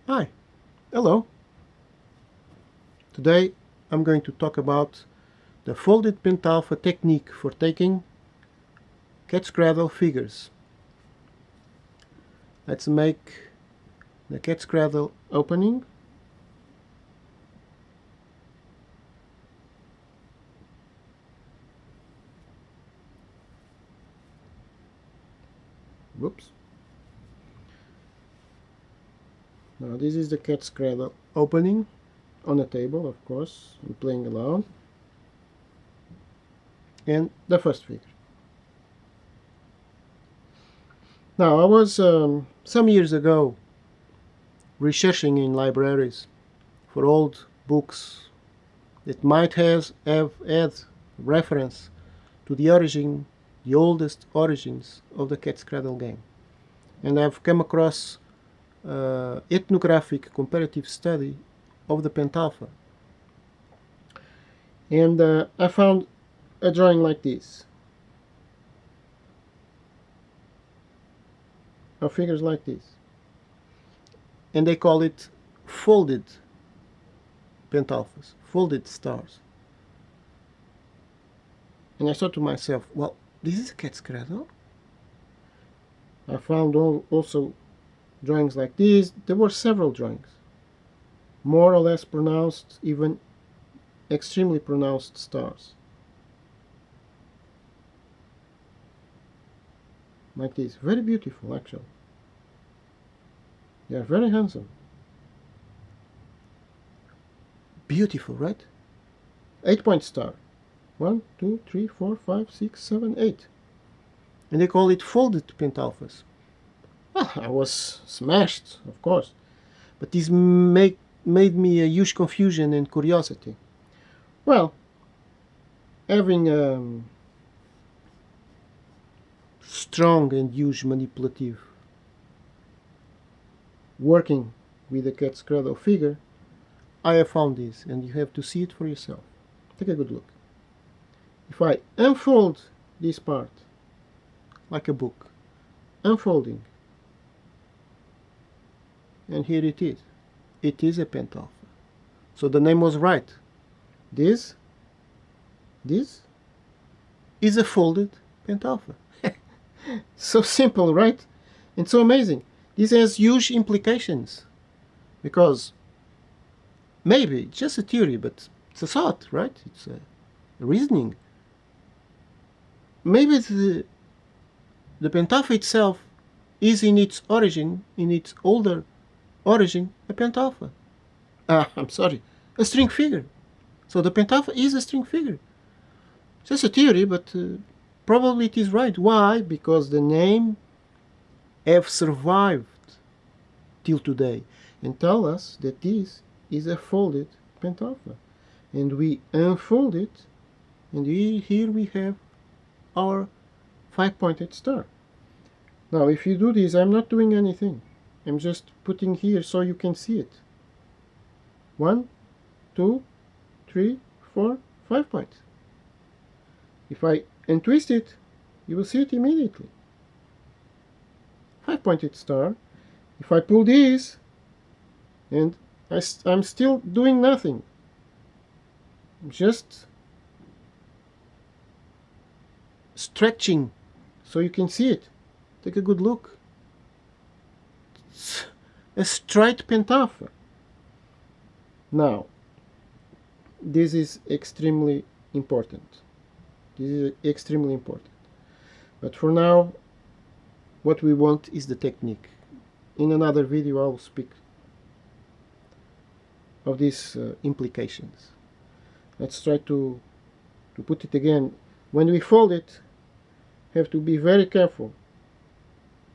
Hi, hello. Today I'm going to talk about the folded Pentalpha technique for taking cat's cradle figures. Let's make the cat's cradle opening. Whoops. Now this is the cat's cradle opening on a table, of course. I'm playing alone. And the first figure. Now I was some years ago researching in libraries for old books that might have had reference to the oldest origins of the cat's cradle game. And I've come across ethnographic comparative study of the Pentalpha. And I found a drawing like this, of figures like this. And they call it folded Pentalphas, folded stars. And I thought to myself, well, this is a cat's cradle. I found also drawings like these. There were several drawings, more or less pronounced, even extremely pronounced stars. Like this. Very beautiful, actually. They are very handsome. Beautiful, right? 8-point star. 1, 2, 3, 4, 5, 6, 7, 8. And they call it folded Pentalphas. Well, I was smashed, of course. But this made me a huge confusion and curiosity. Well, having strong and huge manipulative working with the cat's cradle figure, I have found this, and you have to see it for yourself. Take a good look. If I unfold this part like a book, unfolding, and here it is. It is a Pentalpha. So the name was right. This is a folded Pentalpha. So simple, right? And so amazing. This has huge implications, because maybe it's just a theory, but it's a thought, right? It's a reasoning. Maybe the Pentalpha itself is in its origin, in its older origin, a Pentalpha. I'm sorry, a string figure. So the Pentalpha is a string figure. It's just a theory, but probably it is right. Why? Because the name have survived till today and tell us that this is a folded Pentalpha. And we unfold it, and here we have our 5-pointed star. Now, if you do this, I'm not doing anything. I'm just putting here so you can see it. 1, 2, 3, 4, 5 points. If I untwist it, you will see it immediately. 5-pointed star. If I pull this, and I'm still doing nothing, I'm just stretching so you can see it. Take a good look. It's a straight Pentalpha. Now, this is extremely important. This is extremely important. But for now, what we want is the technique. In another video, I will speak of these implications. Let's try to put it again. When we fold it, have to be very careful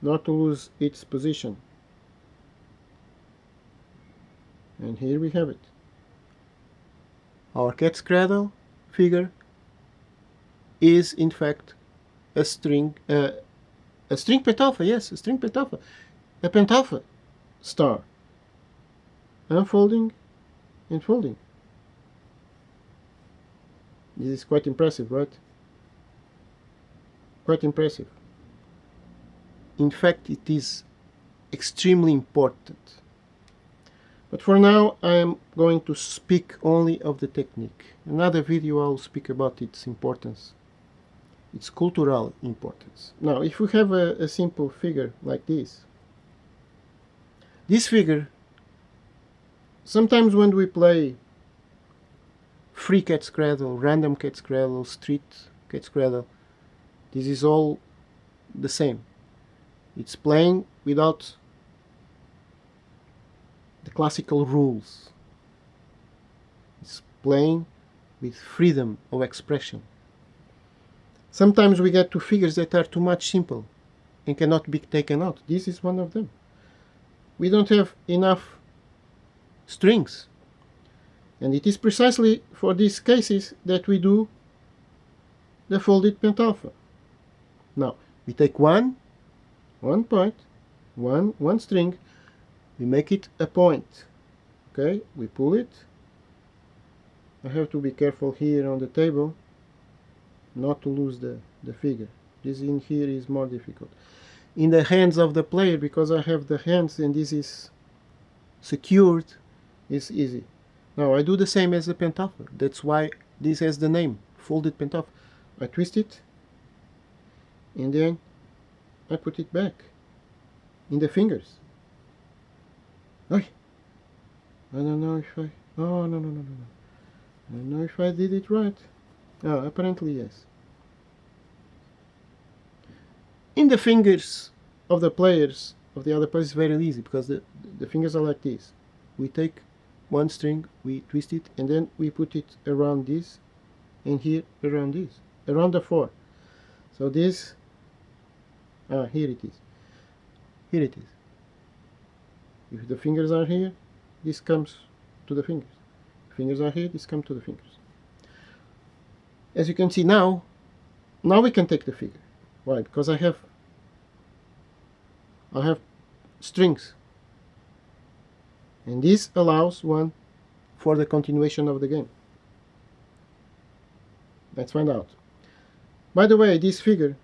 not to lose its position. And here we have it. Our cat's cradle figure is in fact a string Pentalpha, yes, a string Pentalpha. A Pentalpha star. Unfolding and folding. This is quite impressive, right? Quite impressive. In fact, it is extremely important. But for now, I am going to speak only of the technique. Another video I'll speak about its importance, its cultural importance. Now, if we have a simple figure like this figure, sometimes when we play free cat's cradle, random cat's cradle, street cat's cradle, this is all the same. It's playing without the classical rules. It's playing with freedom of expression. Sometimes we get to figures that are too much simple and cannot be taken out. This is one of them. We don't have enough strings. And it is precisely for these cases that we do the folded pentalpha. Now, we take one point, one string, we make it a point. Okay, we pull it. I have to be careful here on the table not to lose the figure. This in here is more difficult. In the hands of the player, because I have the hands and this is secured, it's easy. Now I do the same as the pentalpha. That's why this has the name, folded pentalpha. I twist it and then I put it back in the fingers. I don't know if I... Oh, no. I don't know if I did it right. Oh, apparently yes. In the fingers of the players, of the other players, it's very easy because the fingers are like this. We take one string, we twist it, and then we put it around this, and here around this, around the 4. So this, here it is. Here it is. If the fingers are here, this comes to the fingers. If fingers are here, this comes to the fingers. As you can see now we can take the figure. Why? Because I have strings. And this allows one for the continuation of the game. Let's find out. By the way, this figure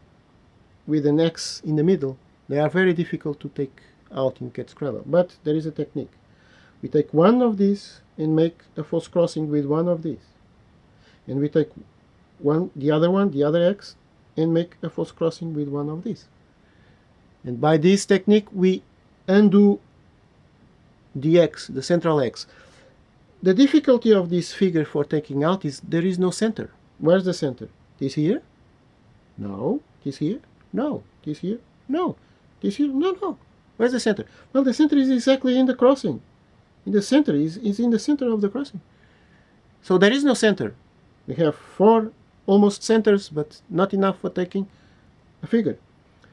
with an X in the middle, they are very difficult to take out in cat's cradle, but there is a technique. We take one of these and make a false crossing with one of these, and we take the other X, and make a false crossing with one of these. And by this technique we undo the X, the central X. The difficulty of this figure for taking out is there is no center. Where's the center? This here? No. This here? No. This here? No. This here? No. Where's the center? Well, the center is exactly in the crossing. In the center is in the center of the crossing. So there is no center. We have 4 almost centers, but not enough for taking a figure.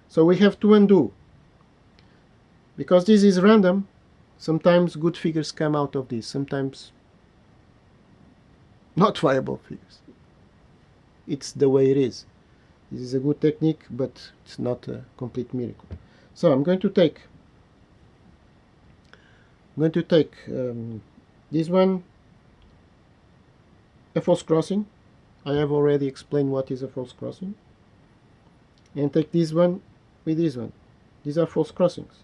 So we have to undo. Because this is random, sometimes good figures come out of this, sometimes not viable figures. It's the way it is. This is a good technique, but it's not a complete miracle. So I'm going to take this one, a false crossing. I have already explained what is a false crossing. And take this one with this one. These are false crossings.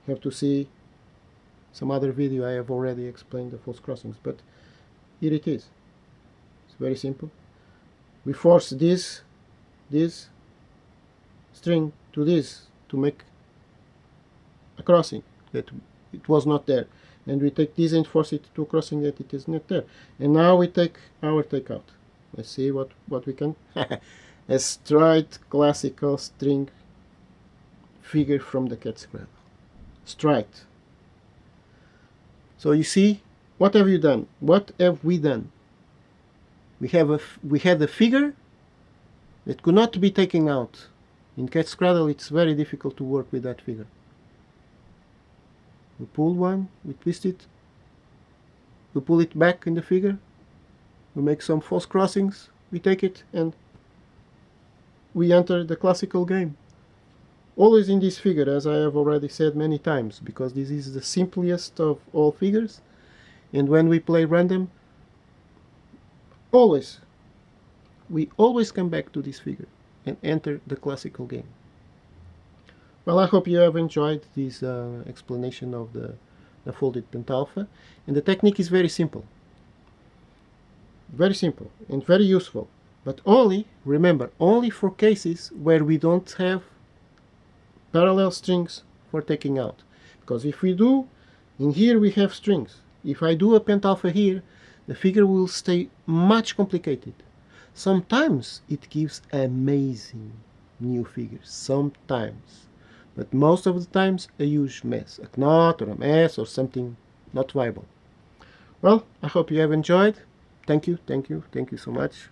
You have to see some other video. I have already explained the false crossings, but here it is. It's very simple. We force this string to this to make a crossing that it was not there, and we take this and force it to a crossing that it is not there. And now we take our takeout. Let's see what we can. A straight classical string figure from the cat's cradle. Straight. So you see, what have you done? What have we done? We had a figure that could not be taken out. In cat's cradle, it's very difficult to work with that figure. We pull one, we twist it, we pull it back in the figure, we make some false crossings, we take it, and we enter the classical game. Always in this figure, as I have already said many times, because this is the simplest of all figures, and when we play random, we always come back to this figure and enter the classical game. Well, I hope you have enjoyed this explanation of the the folded pentalpha, and the technique is very simple. Very simple and very useful. But only, remember, only for cases where we don't have parallel strings for taking out. Because if we do, in here we have strings. If I do a pentalpha here, the figure will stay much complicated. Sometimes it gives amazing new figures, sometimes. But most of the times a huge mess, a knot or a mess or something not viable. Well, I hope you have enjoyed. Thank you so much.